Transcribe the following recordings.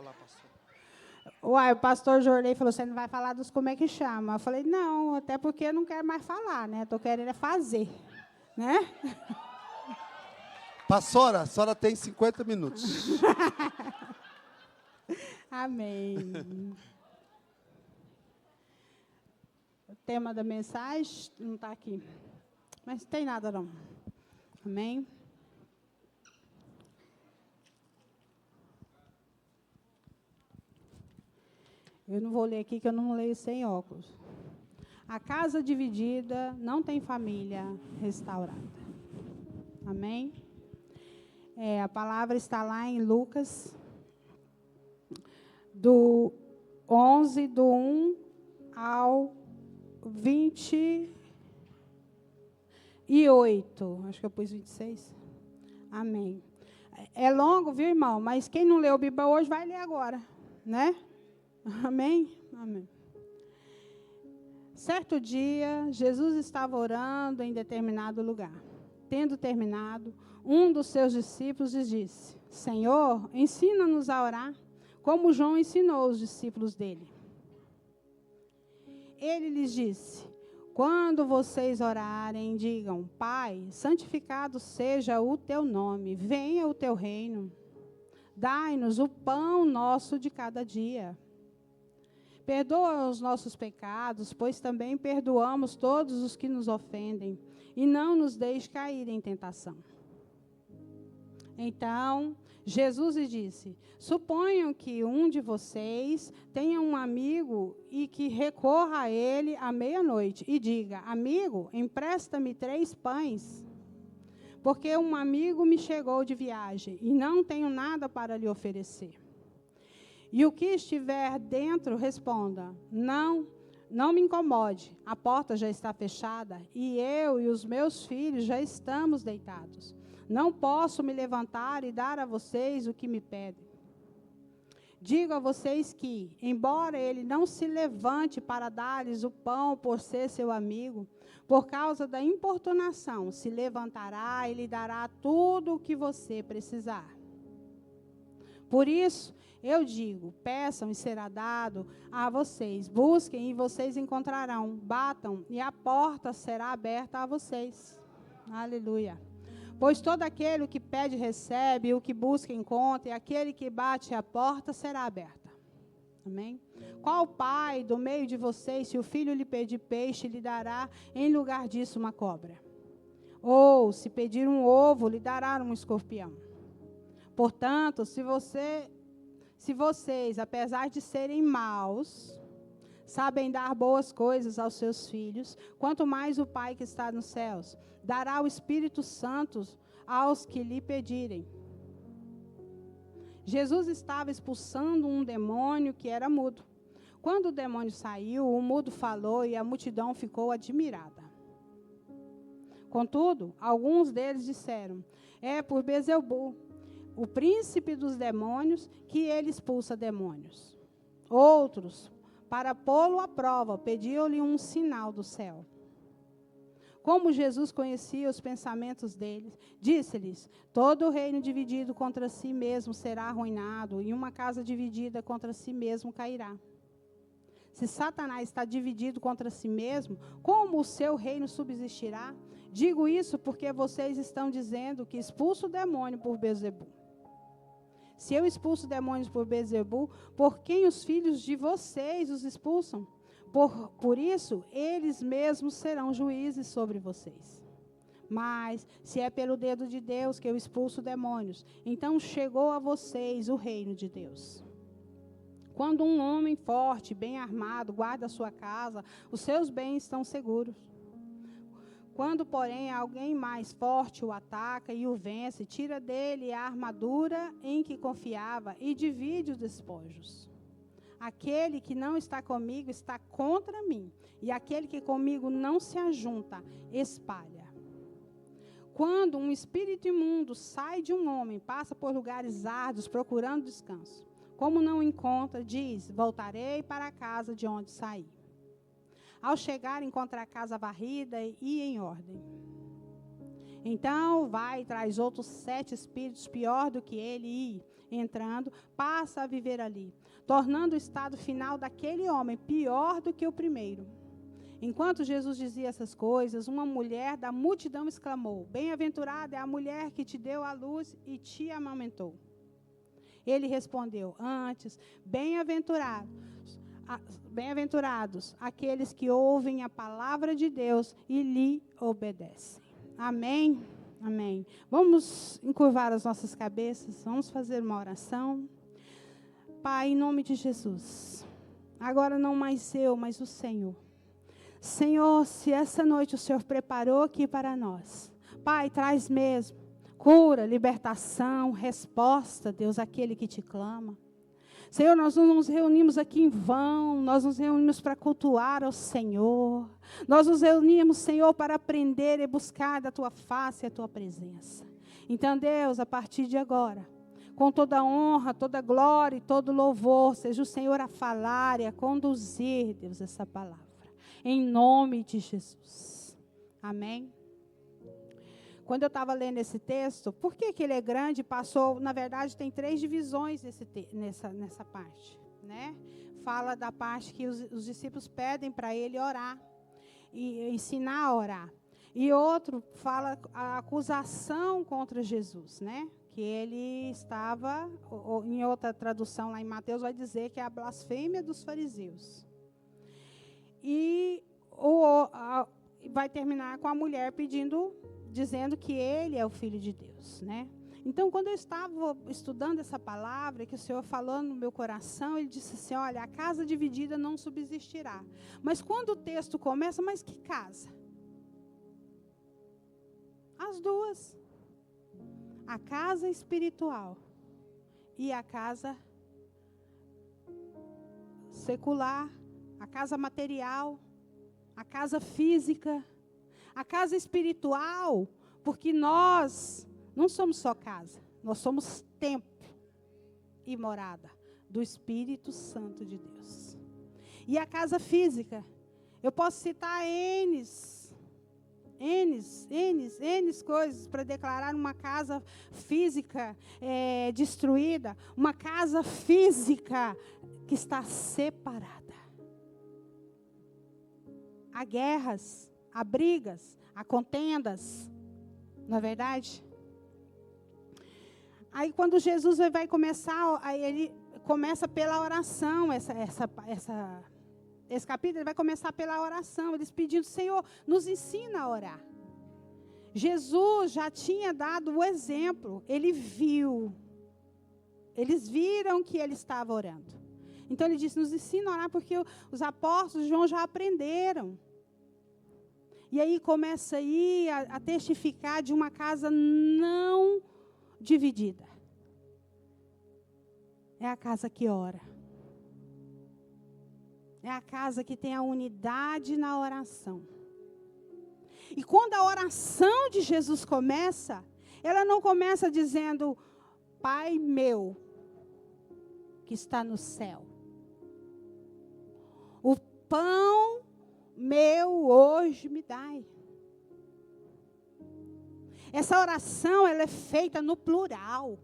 falar, pastor. Uai, o pastor Jornei falou, você não vai falar dos como é que chama? Eu falei, não, até porque eu não quero mais falar, né? Estou querendo fazer, né? Pastora, a senhora tem 50 minutos. Amém. O tema da mensagem não está aqui, mas não tem nada não. Amém? Eu não vou ler aqui, que eu não leio sem óculos. A casa dividida não tem família restaurada. Amém? A palavra está lá em Lucas, do 11, do 1 ao 28. Acho que eu pus 26. Amém. É longo, viu, irmão? Mas quem não leu a Bíblia hoje vai ler agora, né? Amém? Amém. Certo dia, Jesus estava orando em determinado lugar. Tendo terminado, um dos seus discípulos lhe disse: Senhor, ensina-nos a orar, como João ensinou os discípulos dele. Ele lhes disse: quando vocês orarem, digam: Pai, santificado seja o teu nome, venha o teu reino. Dai-nos o pão nosso de cada dia. Perdoa os nossos pecados, pois também perdoamos todos os que nos ofendem, e não nos deixe cair em tentação. Então, Jesus lhe disse: suponham que um de vocês tenha um amigo e que recorra a ele à meia-noite e diga: amigo, empresta-me 3 pães, porque um amigo me chegou de viagem e não tenho nada para lhe oferecer. E o que estiver dentro, responda: não me incomode, a porta já está fechada, e eu e os meus filhos já estamos deitados. Não posso me levantar e dar a vocês o que me pedem. Digo a vocês que, embora ele não se levante para dar-lhes o pão por ser seu amigo, por causa da importunação, se levantará e lhe dará tudo o que você precisar. Por isso, eu digo: peçam e será dado a vocês, busquem e vocês encontrarão, batam e a porta será aberta a vocês. Aleluia. Pois todo aquele que pede recebe, o que busca encontra, e aquele que bate a porta será aberta. Amém? Qual pai do meio de vocês, se o filho lhe pedir peixe, lhe dará em lugar disso uma cobra? Ou, se pedir um ovo, lhe dará um escorpião? Portanto, se vocês, apesar de serem maus, sabem dar boas coisas aos seus filhos, quanto mais o Pai que está nos céus dará o Espírito Santo aos que lhe pedirem. Jesus estava expulsando um demônio que era mudo. Quando o demônio saiu, o mudo falou e a multidão ficou admirada. Contudo, alguns deles disseram: é por Beelzebul, o príncipe dos demônios, que ele expulsa demônios. Outros, para pô-lo à prova, pediam-lhe um sinal do céu. Como Jesus conhecia os pensamentos deles, disse-lhes: todo reino dividido contra si mesmo será arruinado, e uma casa dividida contra si mesmo cairá. Se Satanás está dividido contra si mesmo, como o seu reino subsistirá? Digo isso porque vocês estão dizendo que expulso o demônio por Beelzebul. Se eu expulso demônios por Beelzebul, por quem os filhos de vocês os expulsam? Por isso, eles mesmos serão juízes sobre vocês. Mas, se é pelo dedo de Deus que eu expulso demônios, então chegou a vocês o reino de Deus. Quando um homem forte, bem armado, guarda a sua casa, os seus bens estão seguros. Quando, porém, alguém mais forte o ataca e o vence, tira dele a armadura em que confiava e divide os despojos. Aquele que não está comigo está contra mim, e aquele que comigo não se ajunta, espalha. Quando um espírito imundo sai de um homem, passa por lugares árduos procurando descanso. Como não encontra, diz: voltarei para a casa de onde saí. Ao chegar, encontra a casa varrida e em ordem. Então vai e traz outros 7 espíritos pior do que ele entrando, passa a viver ali, tornando o estado final daquele homem pior do que o primeiro. Enquanto Jesus dizia essas coisas, uma mulher da multidão exclamou: bem-aventurada é a mulher que te deu a luz e te amamentou. Ele respondeu: antes, bem-aventurados aqueles que ouvem a palavra de Deus e lhe obedecem. Amém? Amém. Vamos encurvar as nossas cabeças, vamos fazer uma oração. Pai, em nome de Jesus, agora não mais eu, mas o Senhor. Senhor, se essa noite o Senhor preparou aqui para nós, Pai, traz mesmo cura, libertação, resposta, Deus, àquele que te clama. Senhor, nós não nos reunimos aqui em vão, nós nos reunimos para cultuar ao Senhor. Nós nos reunimos, Senhor, para aprender e buscar da Tua face e a Tua presença. Então, Deus, a partir de agora, com toda honra, toda glória e todo louvor, seja o Senhor a falar e a conduzir, Deus, essa palavra. Em nome de Jesus. Amém? Quando eu estava lendo esse texto, por que ele é grande? Passou, na verdade, tem 3 divisões nessa parte, né? Fala da parte que os discípulos pedem para ele orar e ensinar a orar. E outro fala a acusação contra Jesus, né? Que ele estava, ou em outra tradução lá em Mateus vai dizer que é a blasfêmia dos fariseus. E vai terminar com a mulher dizendo que ele é o Filho de Deus, né? Então, quando eu estava estudando essa palavra, que o Senhor falou no meu coração, ele disse assim, olha, a casa dividida não subsistirá. Mas quando o texto começa, mas que casa? As duas. A casa espiritual e a casa secular, a casa material, a casa física. A casa espiritual, porque nós não somos só casa, nós somos templo e morada do Espírito Santo de Deus. E a casa física, eu posso citar N coisas para declarar uma casa física destruída, uma casa física que está separada. Há guerras, há brigas, há contendas, não é verdade? Aí quando Jesus vai começar, aí ele começa pela oração, esse capítulo ele vai começar pela oração, eles pedindo, Senhor, nos ensina a orar. Jesus já tinha dado o exemplo, ele viu, eles viram que ele estava orando. Então ele disse, nos ensina a orar, porque os apóstolos de João já aprenderam. E aí começa aí a testificar de uma casa não dividida. É a casa que ora. É a casa que tem a unidade na oração. E quando a oração de Jesus começa, ela não começa dizendo, Pai meu, que está no céu. O pão meu hoje me dai. Essa oração, ela é feita no plural.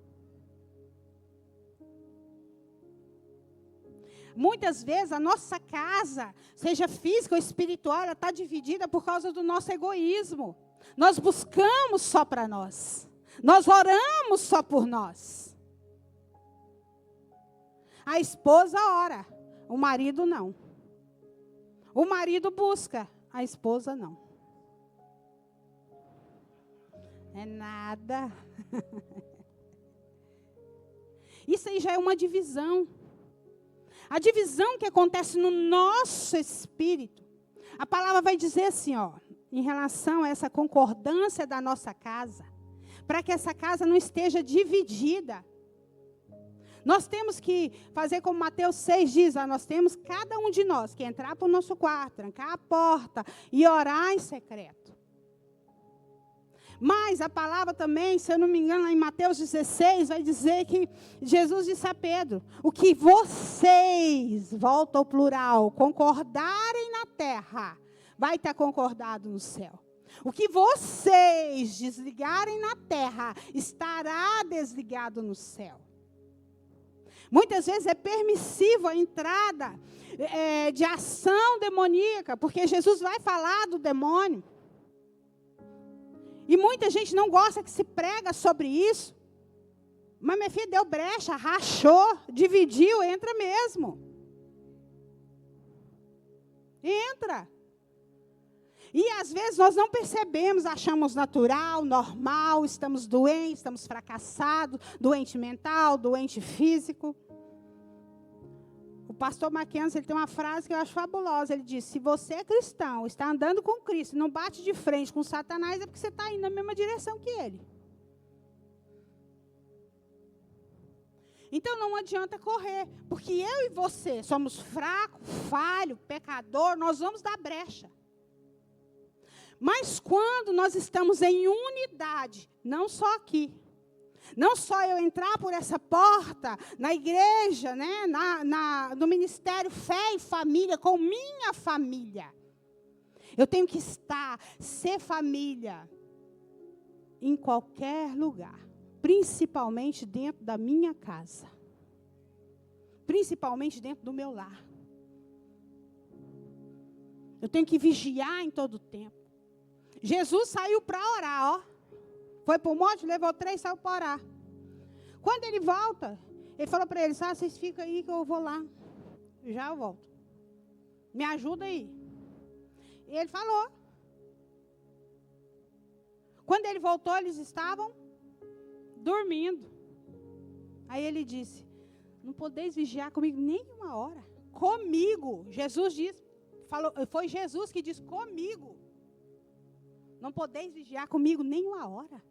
Muitas vezes a nossa casa, seja física ou espiritual, ela está dividida por causa do nosso egoísmo. Nós buscamos só para nós. Nós oramos só por nós. A esposa ora, o marido não. O marido busca, a esposa não. É nada. Isso aí já é uma divisão. A divisão que acontece no nosso espírito. A palavra vai dizer assim, ó, em relação a essa concordância da nossa casa, para que essa casa não esteja dividida. Nós temos que fazer como Mateus 6 diz, nós temos cada um de nós que entrar para o nosso quarto, trancar a porta e orar em secreto. Mas a palavra também, se eu não me engano, lá em Mateus 16, vai dizer que Jesus disse a Pedro, o que vocês, volta ao plural, concordarem na terra, vai estar concordado no céu. O que vocês desligarem na terra, estará desligado no céu. Muitas vezes é permissivo a entrada de ação demoníaca, porque Jesus vai falar do demônio. E muita gente não gosta que se prega sobre isso. Mas minha filha deu brecha, rachou, dividiu, entra mesmo. Entra. E às vezes nós não percebemos, achamos natural, normal, estamos doentes, estamos fracassados, doente mental, doente físico. O pastor Mackenzie, ele tem uma frase que eu acho fabulosa. Ele diz: se você é cristão, está andando com Cristo, não bate de frente com Satanás, é porque você está indo na mesma direção que ele. Então não adianta correr, porque eu e você somos fracos, falhos, pecador, nós vamos dar brecha. Mas quando nós estamos em unidade, não só aqui, não só eu entrar por essa porta, na igreja, né, no ministério Fé e Família, com minha família. Eu tenho que ser família, em qualquer lugar. Principalmente dentro da minha casa. Principalmente dentro do meu lar. Eu tenho que vigiar em todo o tempo. Jesus saiu para orar, ó. Foi para o monte, levou 3, saiu para orar. Quando ele volta, ele falou para eles: vocês ficam aí que eu vou lá. Já eu volto. Me ajuda aí. E ele falou. Quando ele voltou, eles estavam dormindo. Aí ele disse: não podeis vigiar comigo nem uma hora. Comigo. Jesus disse, foi Jesus que disse: comigo. Não podeis vigiar comigo nem uma hora.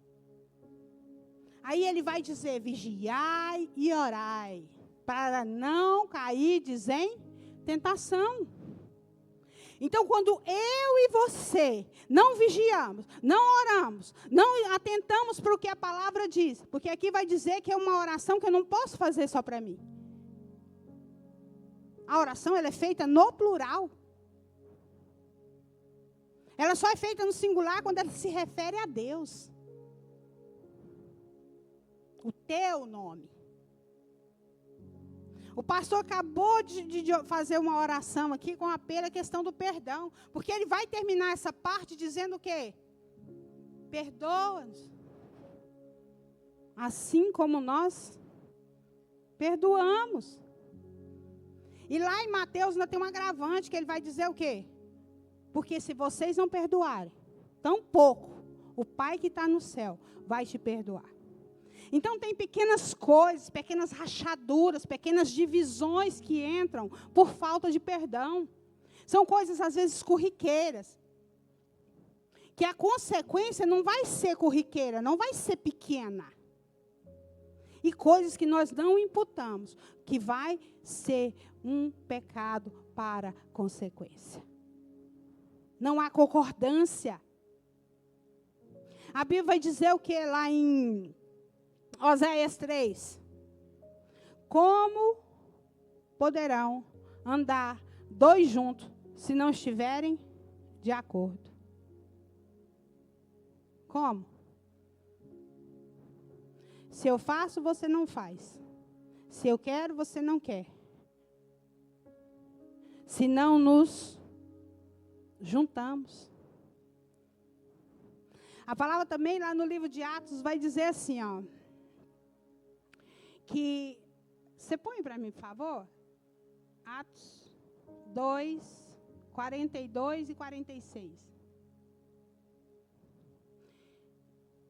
Aí ele vai dizer: vigiai e orai, para não cair em tentação. Então, quando eu e você não vigiamos, não oramos, não atentamos para o que a palavra diz, porque aqui vai dizer que é uma oração que eu não posso fazer só para mim. A oração, ela é feita no plural. Ela só é feita no singular quando ela se refere a Deus. O teu nome. O pastor acabou de fazer uma oração aqui com apelo à questão do perdão. Porque ele vai terminar essa parte dizendo o quê? Perdoa-nos. Assim como nós perdoamos. E lá em Mateus ainda tem um agravante que ele vai dizer o quê? Porque se vocês não perdoarem, tampouco o Pai que está no céu vai te perdoar. Então tem pequenas coisas, pequenas rachaduras, pequenas divisões que entram por falta de perdão. São coisas às vezes corriqueiras. Que a consequência não vai ser corriqueira, não vai ser pequena. E coisas que nós não imputamos, que vai ser um pecado para consequência. Não há concordância. A Bíblia vai dizer o que lá em Oséias 3? Como poderão andar 2 juntos se não estiverem de acordo? Como? Se eu faço, você não faz. Se eu quero, você não quer. Se não nos juntamos. A palavra também lá no livro de Atos vai dizer assim, ó. Que, você põe para mim, por favor? Atos 2, 42 e 46.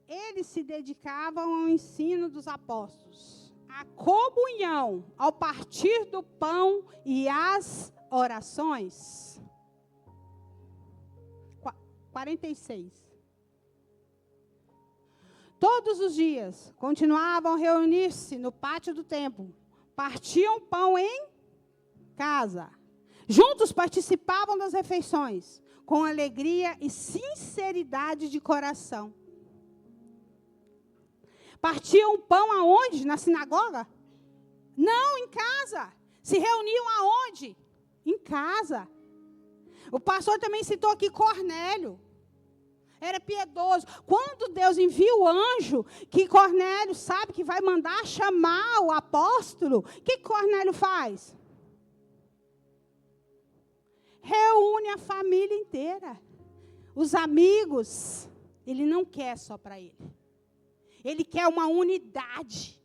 Eles se dedicavam ao ensino dos apóstolos, à comunhão, ao partir do pão e às orações. 46. Todos os dias continuavam a reunir-se no pátio do templo, partiam pão em casa. Juntos participavam das refeições, com alegria e sinceridade de coração. Partiam pão aonde? Na sinagoga? Não, em casa. Se reuniam aonde? Em casa. O pastor também citou aqui Cornélio. era piedoso. Quando Deus envia o anjo, que Cornélio sabe que vai mandar chamar o apóstolo, o que Cornélio faz? Reúne a família inteira, os amigos. Ele não quer só para ele. Ele quer uma unidade.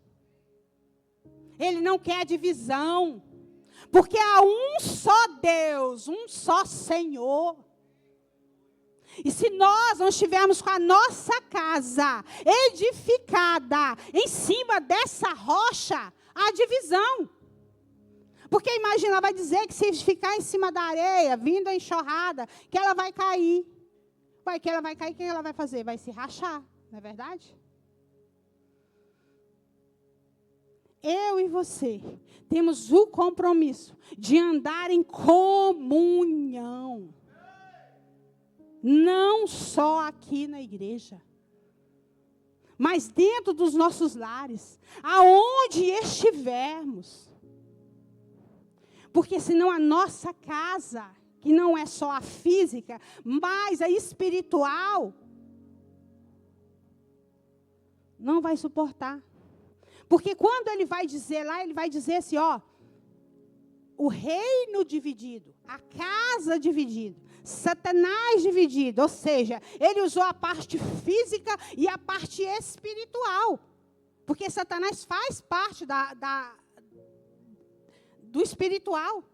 Ele não quer divisão. Porque há um só Deus, um só Senhor. E se nós não estivermos com a nossa casa edificada em cima dessa rocha, há divisão. Porque imagina, vai dizer que se ficar em cima da areia, vindo a enxurrada, que ela vai cair. Que ela vai cair, o que ela vai fazer? Vai se rachar, não é verdade? Eu e você temos o compromisso de andar em comunhão. Não só aqui na igreja, mas dentro dos nossos lares, aonde estivermos. Porque senão a nossa casa, que não é só a física, mas a espiritual, não vai suportar. Porque quando ele vai dizer lá, ele vai dizer assim, ó, o reino dividido, a casa dividida, Satanás dividido, ou seja, ele usou a parte física e a parte espiritual. Porque Satanás faz parte do espiritual.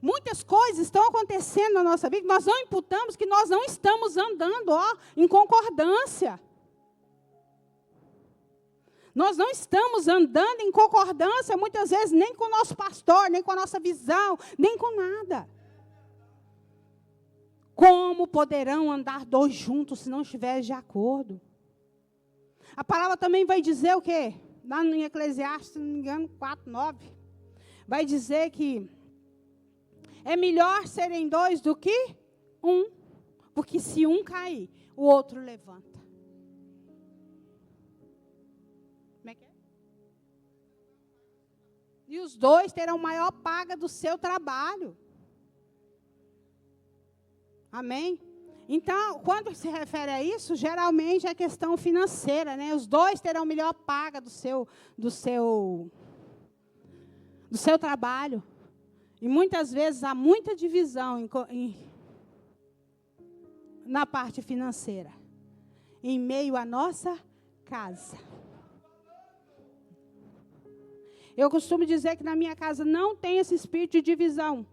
Muitas coisas estão acontecendo na nossa vida, nós não imputamos que nós não estamos andando, ó, em concordância. Nós não estamos andando em concordância, muitas vezes, nem com o nosso pastor, nem com a nossa visão, nem com nada. Como poderão andar dois juntos se não estiverem de acordo? A palavra também vai dizer o quê? Lá em Eclesiastes, se não me engano, 4:9. Vai dizer que é melhor serem dois do que um. Porque se um cair, o outro levanta. Como é que é? E os dois terão maior paga do seu trabalho. Amém? Então, quando se refere a isso, geralmente é questão financeira, né? Os dois terão melhor paga do seu trabalho. E muitas vezes há muita divisão na parte financeira, em meio à nossa casa. Eu costumo dizer que na minha casa não tem esse espírito de divisão.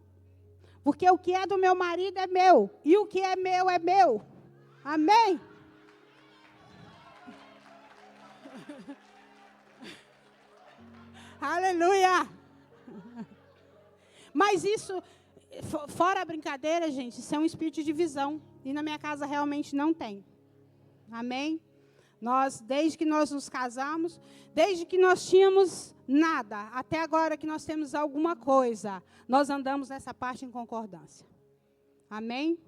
Porque o que é do meu marido é meu. E o que é meu é meu. Amém? Aleluia! Mas isso, fora a brincadeira, gente, isso é um espírito de divisão. E na minha casa realmente não tem. Amém? Nós, desde que nós nos casamos, desde que nós tínhamos nada, até agora que nós temos alguma coisa, nós andamos nessa parte em concordância. Amém?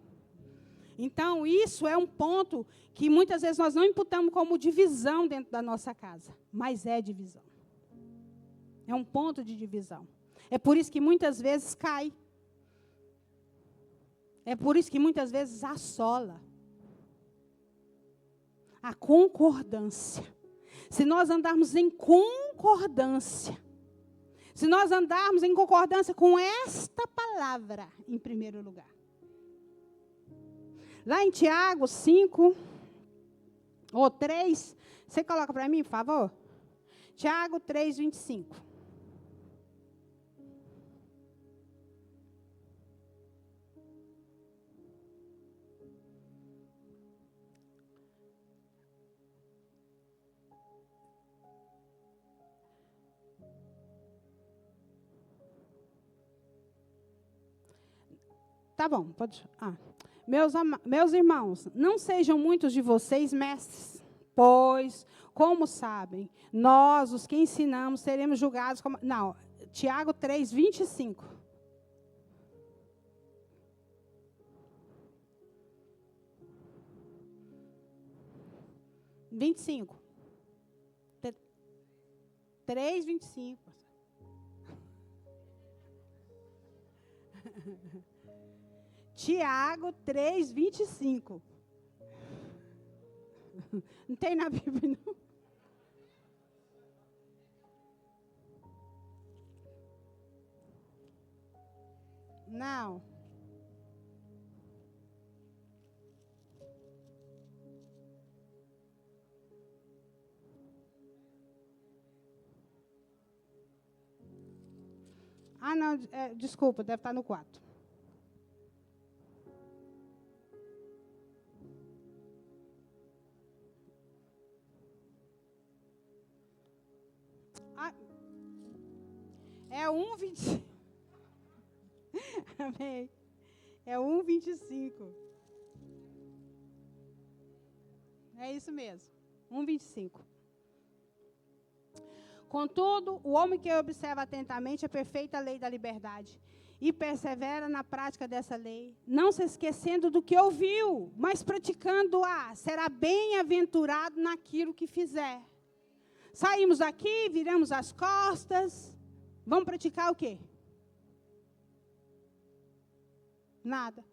Então, isso é um ponto que muitas vezes nós não imputamos como divisão dentro da nossa casa, mas é divisão. É um ponto de divisão. É por isso que muitas vezes cai. É por isso que muitas vezes assola. A concordância. Se nós andarmos em concordância, se nós andarmos em concordância com esta palavra, em primeiro lugar. Lá em Tiago 5, ou 3, você coloca para mim, por favor? Tiago 3, 25. Tá bom, pode. Meus irmãos, não sejam muitos de vocês mestres, pois, como sabem, nós, os que ensinamos, seremos julgados como... Não, Tiago 3, 25. 25. 3, 25. Tiago 3, 25. Não tem na Bíblia, não? Não. Ah, não, desculpa, deve estar no 4. Ah, é 1,25. Amém. É 1,25. É isso mesmo. 1,25. Contudo, o homem que observa atentamente a perfeita lei da liberdade e persevera na prática dessa lei, não se esquecendo do que ouviu, mas praticando-a, será bem-aventurado naquilo que fizer. Saímos daqui, viramos as costas, vamos praticar o quê? Nada.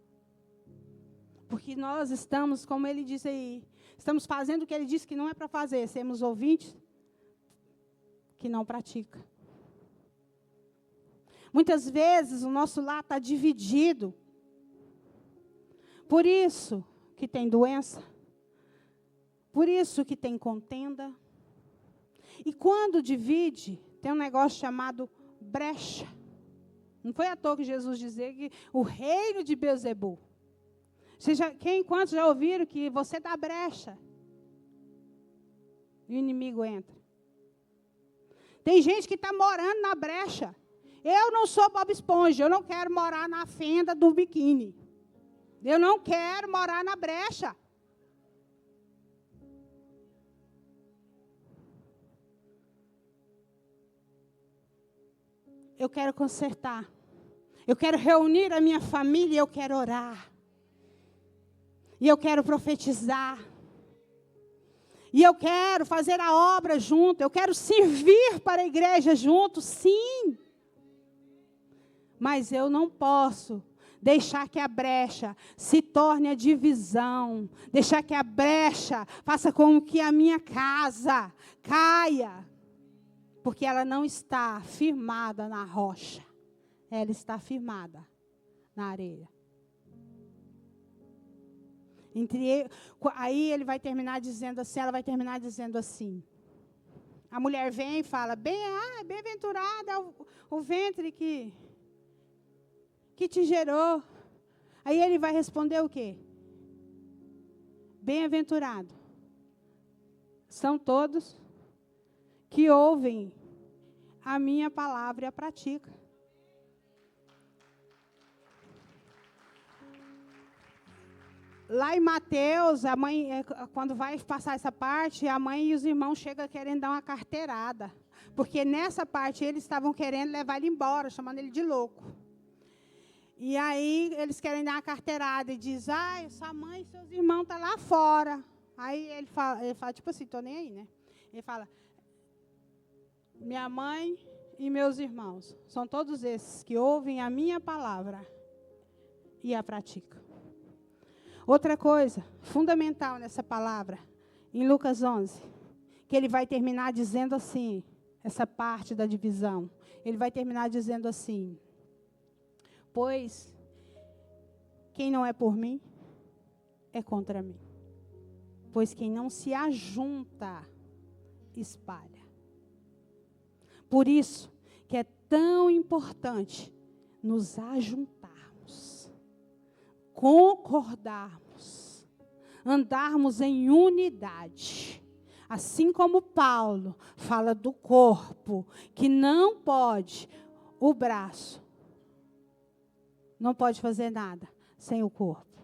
Porque nós estamos, como ele disse aí, estamos fazendo o que ele disse que não é para fazer, sermos ouvintes que não pratica. Muitas vezes o nosso lar está dividido. Por isso que tem doença. Por isso que tem contenda. E quando divide, tem um negócio chamado brecha. Não foi à toa que Jesus dizia que o reino de Beelzebul. Quantos já ouviram que você dá brecha? E o inimigo entra. Tem gente que está morando na brecha. Eu não sou Bob Esponja, eu não quero morar na fenda do biquíni. Eu não quero morar na brecha. Eu quero consertar. Eu quero reunir a minha família e eu quero orar. E eu quero profetizar. E eu quero fazer a obra junto. Eu quero servir para a igreja junto, sim. Mas eu não posso deixar que a brecha se torne a divisão. Deixar que a brecha faça com que a minha casa caia. Porque ela não está firmada na rocha. Ela está firmada na areia. Aí ele vai terminar dizendo assim, ela vai terminar dizendo assim. A mulher vem e fala, bem-aventurada o ventre que te gerou. Aí ele vai responder o quê? Bem-aventurado são todos que ouvem a minha palavra e a praticam. Lá em Mateus, a mãe, quando vai passar essa parte, a mãe e os irmãos chegam querendo dar uma carteirada. Porque nessa parte eles estavam querendo levar ele embora, chamando ele de louco. E aí eles querem dar uma carteirada e diz, sua mãe e seus irmãos estão lá fora. Aí ele fala tipo assim, estou nem aí, né? Ele fala, minha mãe e meus irmãos, são todos esses que ouvem a minha palavra e a praticam. Outra coisa fundamental nessa palavra, em Lucas 11, que ele vai terminar dizendo assim, essa parte da divisão, ele vai terminar dizendo assim, pois quem não é por mim, é contra mim. Pois quem não se ajunta, espalha. Por isso que é tão importante nos ajuntarmos, concordarmos, andarmos em unidade. Assim como Paulo fala do corpo, que não pode, o braço não pode fazer nada sem o corpo,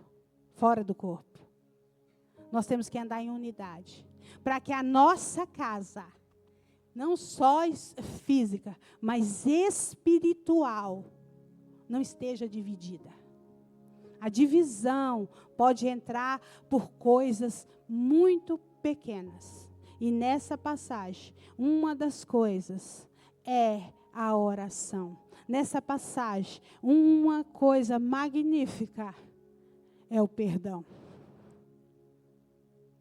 fora do corpo. Nós temos que andar em unidade, para que a nossa casa, não só física, mas espiritual, não esteja dividida. A divisão pode entrar por coisas muito pequenas. E nessa passagem, uma das coisas é a oração. nessa passagem, uma coisa magnífica é o perdão.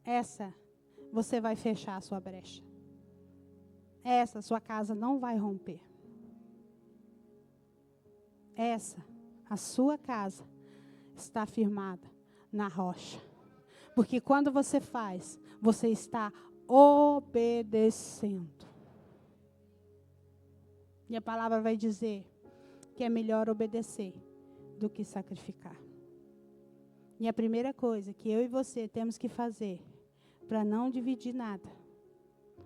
Essa, você vai fechar a sua brecha. Essa, sua casa não vai romper. Essa, a sua casa, está firmada na rocha. Porque quando você faz, você está obedecendo. E a palavra vai dizer que é melhor obedecer do que sacrificar. E a primeira coisa que eu e você temos que fazer para não dividir nada,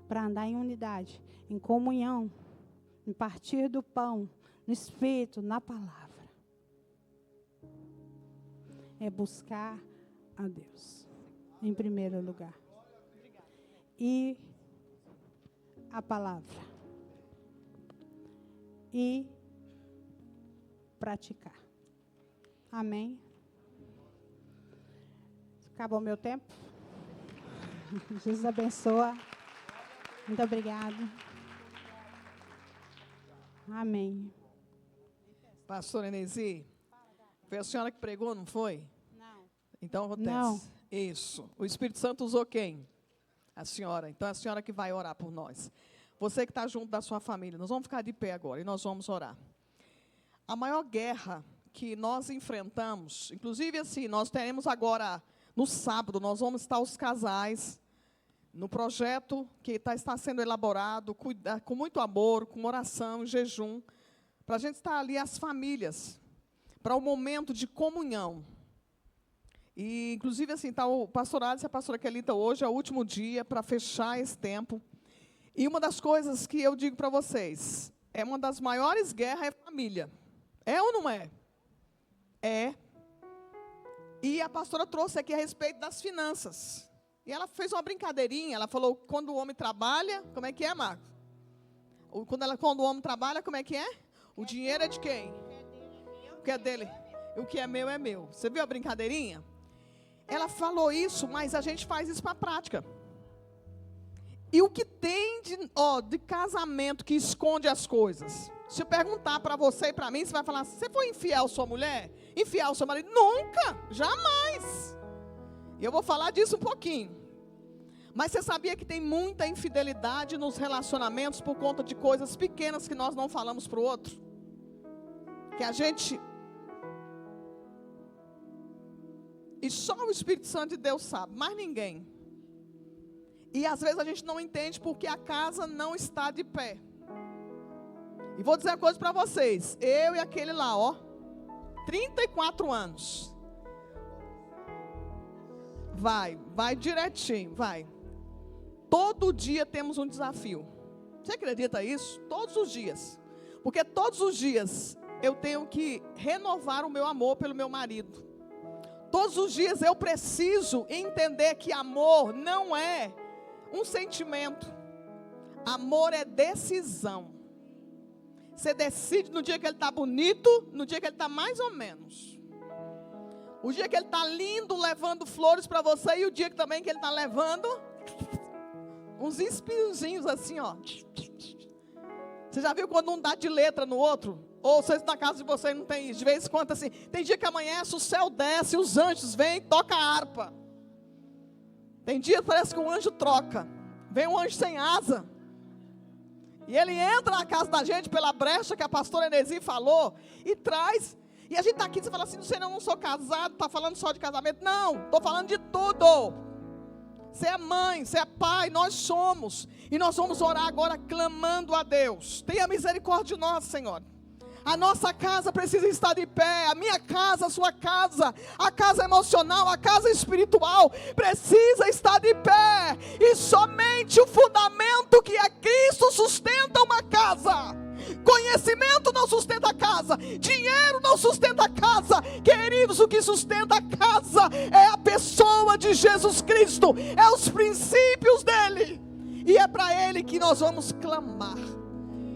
para andar em unidade, em comunhão, em partir do pão, no Espírito, na palavra, é buscar a Deus em primeiro lugar. E a palavra. E praticar. Amém? Acabou o meu tempo? Jesus abençoa. Muito obrigado. Amém. Pastora Enesi, foi a senhora que pregou, não foi? Não. Então acontece. Não. Isso. O Espírito Santo usou quem? A senhora. Então é a senhora que vai orar por nós. Você que está junto da sua família, nós vamos ficar de pé agora e nós vamos orar. A maior guerra que nós enfrentamos, inclusive assim, nós teremos agora, no sábado, nós vamos estar os casais, no projeto que está sendo elaborado, com muito amor, com oração, jejum, para a gente estar ali, as famílias, para um momento de comunhão. E, inclusive, assim, está o pastor Alisson e a pastora Kelita hoje, é o último dia para fechar esse tempo. E uma das coisas que eu digo para vocês, é uma das maiores guerras é família. É ou não é? É. E a pastora trouxe aqui a respeito das finanças. E ela fez uma brincadeirinha, ela falou, quando o homem trabalha, como é que é, Marcos? Quando o homem trabalha, como é que é? O dinheiro é de quem? O que é dele? O que é meu é meu. Você viu a brincadeirinha? Ela falou isso, mas a gente faz isso para a prática. E o que tem de casamento que esconde as coisas? Se eu perguntar para você e para mim, você vai falar, você foi infiel à sua mulher? Infiel ao seu marido? Nunca, jamais. E eu vou falar disso um pouquinho. Mas você sabia que tem muita infidelidade nos relacionamentos por conta de coisas pequenas que nós não falamos para o outro? Que a gente... E só o Espírito Santo de Deus sabe, mais ninguém. E às vezes a gente não entende porque a casa não está de pé. E vou dizer uma coisa para vocês. Eu e aquele lá, 34 anos. Vai direitinho, vai. Todo dia temos um desafio. Você acredita isso? Todos os dias. Porque todos os dias eu tenho que renovar o meu amor pelo meu marido. Todos os dias eu preciso entender que amor não é um sentimento. Amor é decisão. Você decide no dia que ele está bonito, no dia que ele está mais ou menos. O dia que ele está lindo, levando flores para você, e o dia também que ele está levando uns espinhozinhos assim, ó. Você já viu quando um dá de letra no outro? Ou vocês na casa de vocês não tem isso? De vez em quando assim, tem dia que amanhece, o céu desce, os anjos vêm e tocam a harpa. Tem dia que parece que um anjo troca. Vem um anjo sem asa. E ele entra na casa da gente pela brecha que a pastora Enesi falou e traz. E a gente está aqui e você fala assim, eu não sou casado, está falando só de casamento. Não, estou falando de tudo. Você é mãe, você é pai, nós somos. E nós vamos orar agora clamando a Deus. Tenha misericórdia de nós, Senhor. A nossa casa precisa estar de pé, a minha casa, a sua casa, a casa emocional, a casa espiritual precisa estar de pé. E somente o fundamento que é Cristo sustenta uma casa. Conhecimento não sustenta a casa, dinheiro não sustenta a casa. Queridos, o que sustenta a casa é a pessoa de Jesus Cristo, é os princípios dele. E é para ele que nós vamos clamar.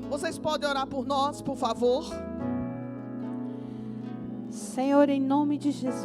Vocês podem orar por nós, por favor? Senhor, em nome de Jesus.